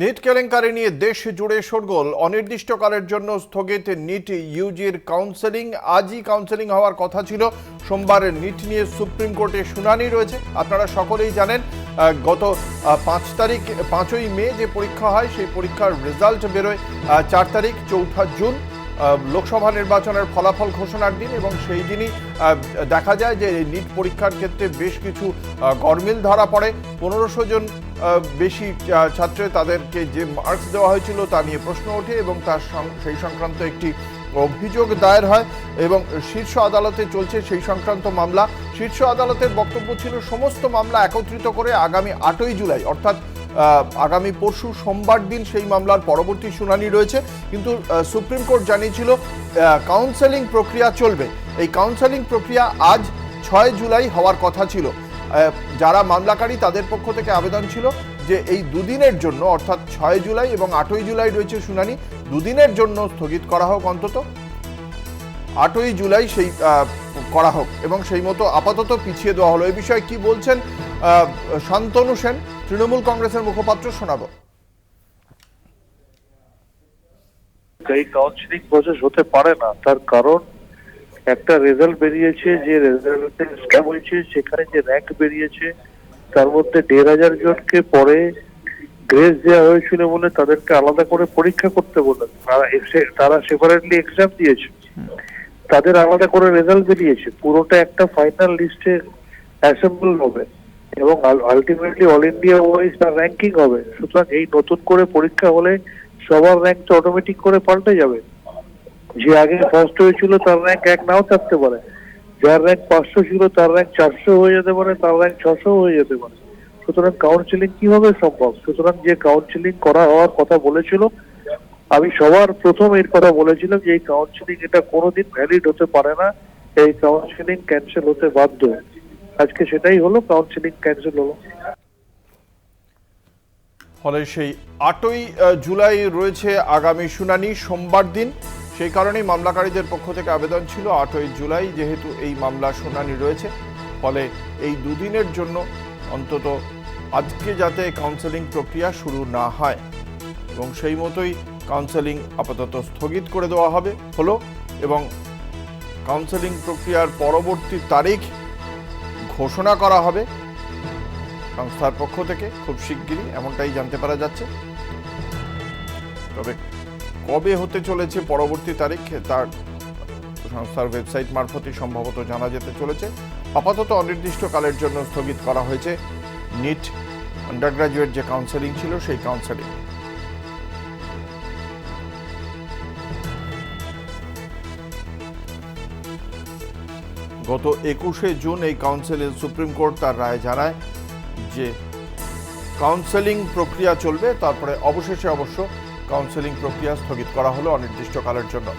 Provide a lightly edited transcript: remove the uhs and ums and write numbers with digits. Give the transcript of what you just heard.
NEET কেলেঙ্কারি নিয়ে দেশ জুড়ে শোরগোল। অনির্দিষ্টকালের জন্য স্থগিত নিট ইউজির কাউন্সেলিং। আজই কাউন্সেলিং হওয়ার কথা ছিল। সোমবার নিট নিয়ে সুপ্রিম কোর্টে শুনানি রয়েছে। আপনারা সকলেই জানেন গত 5ই মে যে পরীক্ষা হয় সেই পরীক্ষার রেজাল্ট বেরোয় 4 তারিখ। 4 জুন লোকসভা নির্বাচনের ফলাফল ঘোষণার দিন এবং সেই দিনই দেখা যায় যে নিট পরীক্ষার ক্ষেত্রে বেশ কিছু গরমিল ধরা পড়ে। 1500 জন বেশি ছাত্র তাদেরকে যে মার্কস দেওয়া হয়েছিল তা নিয়ে প্রশ্ন ওঠে এবং তার সেই সংক্রান্ত একটি অভিযোগ দায়ের হয় এবং শীর্ষ আদালতে চলছে সেই সংক্রান্ত মামলা। শীর্ষ আদালতের বক্তব্য ছিল সমস্ত মামলা একত্রিত করে আগামী 8ই জুলাই অর্থাৎ আগামী পরশু সোমবার দিন সেই মামলার পরবর্তী শুনানি রয়েছে। কিন্তু সুপ্রিম কোর্ট জানিয়েছিল কাউন্সেলিং প্রক্রিয়া চলবে। এই কাউন্সেলিং প্রক্রিয়া আজ 6 জুলাই হওয়ার কথা ছিল। যারা মামলাকারী তাদের পক্ষ থেকে আবেদন ছিল যে এই দুদিনের জন্য অর্থাৎ 6 জুলাই এবং 8ই জুলাই রয়েছে শুনানি, দুদিনের জন্য স্থগিত করা হোক, অন্তত 8ই জুলাই সেই করা হোক এবং সেই মতো আপাতত পিছিয়ে দেওয়া হলো। এই বিষয়ে কি বলছেন শান্তনু সেন, তৃণমূল কংগ্রেসের মুখপাত্র, শোনাবো। এই কাউন্সিলিং প্রসেস হতে পারে না, তার কারণ একটা রেজাল্ট বেরিয়েছে, যে রেজাল্টে স্ক্যাম হয়েছে সেখানে যে র্যাঙ্ক বেরিয়েছে তার মধ্যে 1,500 জনকে পরে গ্রেস দেওয়া হয়েছিল বলে তাদেরকে আলাদা করে পরীক্ষা করতে বলে তারা সেপারেটলি এক্সাম দিয়েছে, তাদের আলাদা করে রেজাল্ট বেরিয়েছে। পুরোটা একটা ফাইনাল লিস্টে অ্যাসেম্বল হবে এবং আলটিমেটলি অল ইন্ডিয়া ওয়াইজ তার র্যাঙ্কিং হবে। সুতরাং এই নতুন করে পরীক্ষা হলে সবার র্যাঙ্ক তো অটোমেটিক করে পাল্টে যাবে। যে আগে ফার্স্ট হয়েছিল তার র্যাঙ্ক 1 নাও থাকতে পারে, যার র্যাঙ্ক 500 ছিল তার র্যাঙ্ক 400 হয়ে যেতে পারে, তার র্যাঙ্ক 600 হয়ে যেতে পারে। সুতরাং কাউন্সিলিং কিভাবে সম্ভব? সুতরাং যে কাউন্সিলিং করা হওয়ার কথা বলেছিল, আমি সবার প্রথম এর কথা বলেছিলাম যে এই কাউন্সিলিং এটা কোনোদিন ভ্যালিড হতে পারে না, এই কাউন্সিলিং ক্যান্সেল হতে বাধ্য। আজকে সেটাই হলো, কাউন্সিলিং ক্যান্সেল হলো। ফলে সেই 8ই জুলাই রয়েছে আগামী শুনানি সোমবার দিন। সেই কারণেই মামলাকারীদের পক্ষ থেকে আবেদন ছিল 8ই জুলাই যেহেতু এই মামলা শুনানি রয়েছে, ফলে এই দুদিনের জন্য অন্তত আজকে যাতে কাউন্সেলিং প্রক্রিয়া শুরু না হয় এবং সেই মতোই কাউন্সেলিং আপাতত স্থগিত করে দেওয়া হলো এবং কাউন্সেলিং প্রক্রিয়ার পরবর্তী তারিখ ঘোষণা করা হবে সংস্থার পক্ষ থেকে খুব শিগগিরই, এমনটাই জানতে পারা যাচ্ছে। তবে কবে হতে চলেছে পরবর্তী তারিখ তার সংস্থার ওয়েবসাইট মারফতই সম্ভবত জানা যেতে চলেছে। আপাতত অনির্দিষ্টকালের জন্য স্থগিত করা হয়েছে নিট আন্ডার গ্রাজুয়েট যে কাউন্সেলিং ছিল সেই কাউন্সেলিং। গত 21শে জুন এই কাউন্সিলে সুপ্রিম কোর্ট তার রায় জানায় যে কাউন্সেলিং প্রক্রিয়া চলবে, তারপরে অবশেষে অবশ্য কাউন্সেলিং প্রক্রিয়া স্থগিত করা হলো অনির্দিষ্টকালের জন্য।